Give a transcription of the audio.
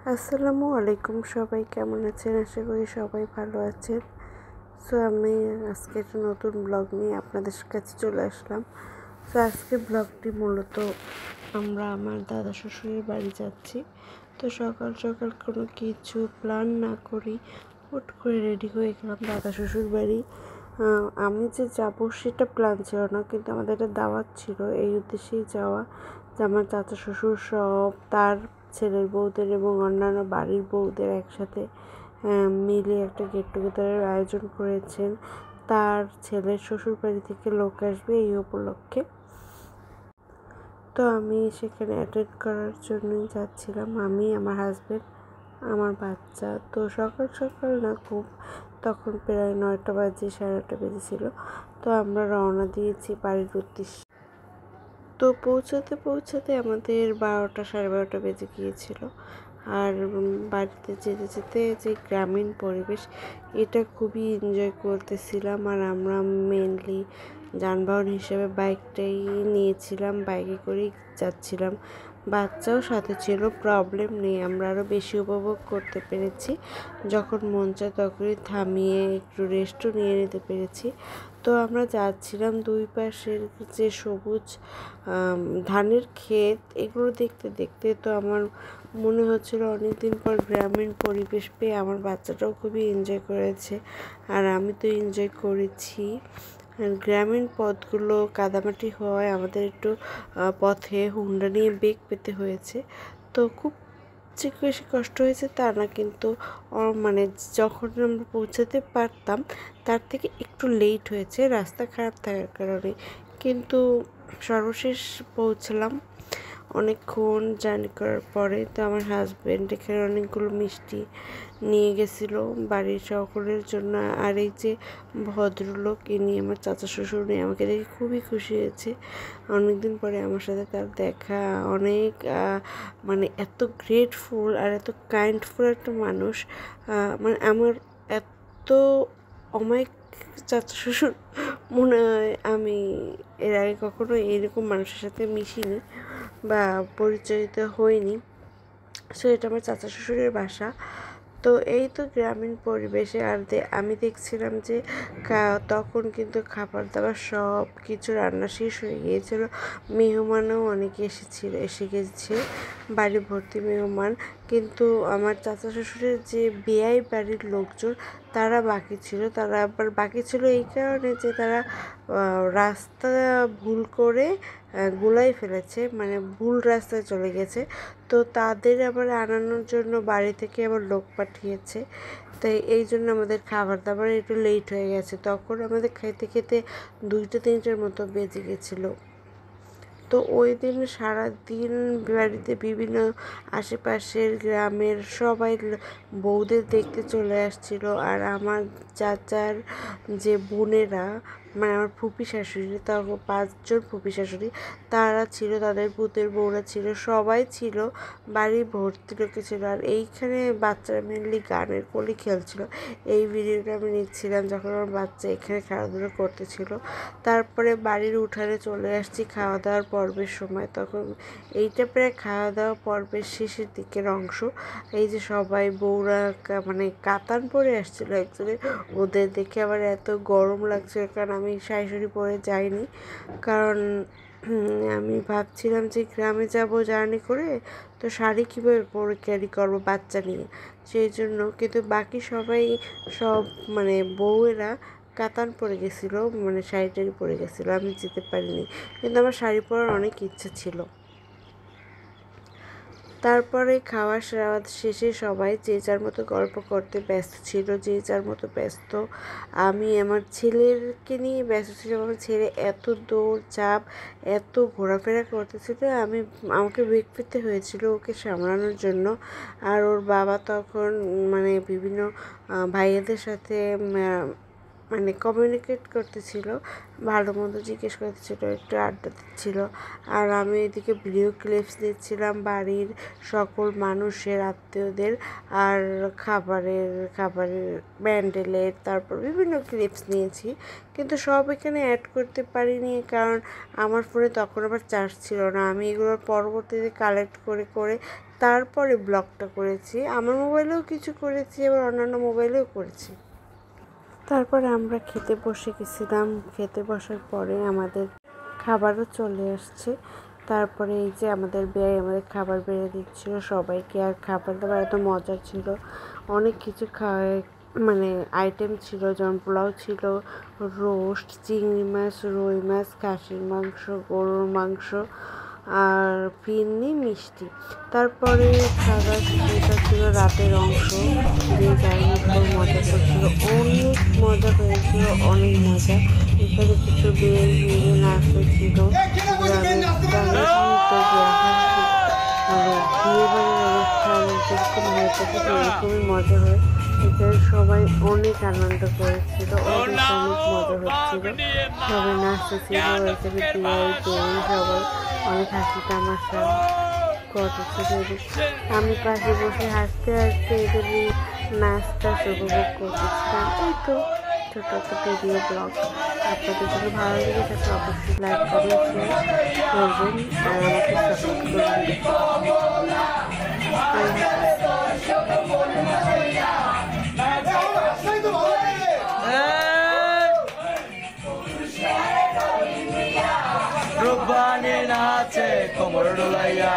আসসালামু আলাইকুম, সবাই কেমন আছেন? আশা করি সবাই ভালো আছেন। সো আমি আজকে একটা নতুন ব্লগ নিয়ে আপনাদের কাছে চলে আসলাম। সো আজকের ব্লগটি মূলত আমরা আমার দাদা শ্বশুরের বাড়ি যাচ্ছি। তো সকাল সকাল কোনো কিছু প্ল্যান না করেই হুট করে রেডি হয়ে গেলাম দাদা শ্বশুর বাড়ি। আমি যে যাব সেটা প্ল্যান ছিল না, কিন্তু আমাদের একটা দাওয়াত ছিল, এই উদ্দেশ্যেই যাওয়া যে আমার চাচা শ্বশুর সব তার ছেলের বউদের এবং অন্যান্য বাড়ির বউদের একসাথে মিলে একটা গেট টুগেদারের আয়োজন করেছেন। তার ছেলের শ্বশুর বাড়ি থেকে লোক আসবে এই উপলক্ষে। তো আমি সেখানে অ্যাটেন্ড করার জন্যই যাচ্ছিলাম, আমি, আমার হাজব্যান্ড, আমার বাচ্চা। তো সকাল সকাল না খুব, তখন প্রায় 9টা বাজে, 9:30 বেজেছিল। তো আমরা রওনা দিয়েছি বাড়ির উদ্দেশ্যে। তো পৌঁছাতে পৌঁছাতে আমাদের 12টা, 12:30 বেজে গিয়েছিল। আর বাড়িতে যেতে যেতে যে গ্রামীণ পরিবেশ, এটা খুবই এনজয় করতেছিলাম। আর আমরা মেনলি যানবাহন হিসেবে বাইকটাই নিয়েছিলাম, বাইকে করেই যাচ্ছিলাম। বাচ্চাও সাথে ছিল, প্রবলেম নেই, আমরা আরও বেশি উপভোগ করতে পেরেছি। যখন মন চায় তখনই থামিয়ে একটু রেস্টও নিয়ে নিতে পেরেছি। তো আমরা যাচ্ছিলাম, দুই পাশের যে সবুজ ধানের ক্ষেত, এগুলো দেখতে দেখতে তো আমার মনে হচ্ছিল অনেক দিন পর গ্রামীণ পরিবেশ পেয়ে আমার বাচ্চাটাও খুবই এনজয় করেছে, আর আমি তো এনজয় করেছি। আর গ্রামীণ পথগুলো কাদামাটি হওয়ায় আমাদের একটু পথে হুন্ডা নিয়ে বেগ পেতে হয়েছে। তো খুব যে বেশি কষ্ট হয়েছে তা না, কিন্তু মানে যখন আমরা পৌঁছাতে পারতাম তার থেকে একটু লেট হয়েছে রাস্তা খারাপ থাকার কারণে, কিন্তু সর্বশেষ পৌঁছলাম অনেকক্ষণ জার্নি করার পরে। তো আমার হাজব্যান্ড এখানে অনেকগুলো মিষ্টি নিয়ে গেছিলো বাড়ির সকলের জন্য। আর এই যে ভদ্রলোক, ইনি আমার চাচা শ্বশুর, নিয়ে আমাকে দেখে খুবই খুশি হয়েছে। অনেকদিন পরে আমার সাথে তার দেখা, অনেক মানে এত গ্রেটফুল আর এত কাইন্ডফুল একটা মানুষ। মানে আমার এত অমায়িক চাচা শ্বশুর মনে হয় আমি এর আগে কখনো এইরকম মানুষের সাথে মিশিনি বা পরিচয়িত হইনি। সো এটা আমার চাচা শ্বশুরের বাসা। তো এই তো গ্রামীণ পরিবেশে। আর আমি দেখছিলাম যে তখন কিন্তু খাবার দাবার সব কিছু রান্না শেষ হয়ে গিয়েছিল। মেহমানও অনেকে এসে গেছে, বাড়ি ভর্তি মেহমান। কিন্তু আমার চাচা শ্বশুরের যে বেয়াই বাড়ির লোকজন, তারা বাকি ছিল। তারা আবার বাকি ছিল এই কারণে যে তারা রাস্তা ভুল করে গোলাই ফেলেছে, মানে ভুল রাস্তায় চলে গেছে। তো তাদের আবার আনানোর জন্য বাড়ি থেকে আবার লোক পাঠিয়েছে। তাই এই জন্য আমাদের খাবার দাবার একটু লেট হয়ে গেছে। তখন আমাদের খেতে খেতে 2টা 3টার মতো বেজে গেছিলো। তো ওই দিন সারাদিন বাড়িতে বিভিন্ন আশেপাশের গ্রামের সবাই বউদের দেখতে চলে আসছিল। আর আমার চাচার যে বোনেরা, মানে আমার ফুপি শাশুড়ি, তার 5জন ফুপি শাশুড়ি, তারা ছিল, তাদের পুতের বউরা ছিল, সবাই ছিল, বাড়ি ভর্তি লোকে ছিল। আর এইখানে বাচ্চারা মেনলি গানের কলি খেলছিল। এই ভিডিওটা আমি নিচ্ছিলাম যখন আমার বাচ্চা এখানে খেলাধুলো করতেছিল। তারপরে বাড়ির উঠানে চলে আসছি খাওয়া দাওয়ার পর্বের সময়। তখন এইটা প্রায় খাওয়া দাওয়া পর্বের শেষের দিকের অংশ। এই যে সবাই বউরা মানে কাতান পরে আসছিলো অ্যাকচুয়ালি। ওদের দেখে আবার এত গরম লাগছিল, কারণ আমি শাড়ি পরে যাইনি, কারণ আমি ভাবছিলাম যে গ্রামে যাব জার্নি করে, তো শাড়ি কীভাবে পরে ক্যারি করবো বাচ্চা নিয়ে, সেই জন্য। কিন্তু বাকি সবাই, সব মানে বউয়েরা কাতান পরে গেছিলো, মানে শাড়ি টাড়ি পরে গেছিলো, আমি যেতে পারিনি। কিন্তু আমার শাড়ি পরার অনেক ইচ্ছা ছিল। তারপরে খাওয়া শেষে সবাই যে যার মতো গল্প করতে ব্যস্ত ছিল, যে যার মতো ব্যস্ত। আমি আমার ছেলেকে নিয়ে ব্যস্ত ছিলাম। আমার ছেলে এত দৌড়ঝাঁপ, এত ঘোরাফেরা করতেছিল, আমাকে বেগ পেতে হয়েছিল ওকে সামলানোর জন্য। আর ওর বাবা তখন মানে বিভিন্ন ভাইয়াদের সাথে মানে কমিউনিকেট করতেছিল, ভালো মন্দ জিজ্ঞেস করতেছিল, একটু আড্ডা দিচ্ছিল। আর আমি এদিকে ভিডিও ক্লিপস দিচ্ছিলাম বাড়ির সকল মানুষের, আত্মীয়দের, আর খাবারের ব্যান্ডেলের, তারপর বিভিন্ন ক্লিপস নিয়েছি। কিন্তু সব এখানে অ্যাড করতে পারিনি, কারণ আমার ফোনে তখন আবার চার্জ ছিল না। আমি এগুলোর পরবর্তীতে কালেক্ট করে করে তারপরে ব্লগটা করেছি। আমার মোবাইলেও কিছু করেছি, আবার অন্যান্য মোবাইলেও করেছি। তারপরে আমরা খেতে বসে গেছিলাম। খেতে বসার পরে আমাদের খাবারও চলে আসছে। তারপরে এই যে আমাদের আমাদের খাবার বেড়ে দিচ্ছিল সবাইকে। আর খাবার দাবার এত মজার ছিল, অনেক কিছু মানে আইটেম ছিল, যেমন পোলাও ছিল, রোস্ট, চিংড়ি মাছ, রুই মাছ, খাসির মাংস, গরুর মাংস আর ফিরনি, মিষ্টি। তারপরে খাবার সেটা ছিল রাতের অংশ, যে যাই খুব মজা করছিল, অনেক মজা হয়েছিল, অনেক মজা। এখানে কিছু বিয়ে নাচতে ছিল, বিয়ে বাড়ির অনুষ্ঠান যেরকম হয়ে থাকে সেরকমই মজা হয়। এখানে সবাই অনেক আনন্দ করেছিল, অনেক মজা হচ্ছিল, সবাই নাচতেছিল। এখানে সবাই অনেক হাসি তামাশা করতেছিল। আমি পাশে বসে হাসতে হাসতে এদের নাচটা উপভোগ করতেছিলাম। এই তো ছোট একটা ভিডিও ব্লগ আপনাদের যদি ভালো লেগে থাকে অবশ্যই লাইক করবেন, শেয়ার করবেন আর আমাকে সাপোর্ট করবেন। রূপবাণী নাচে কোমর ডোলাইয়া।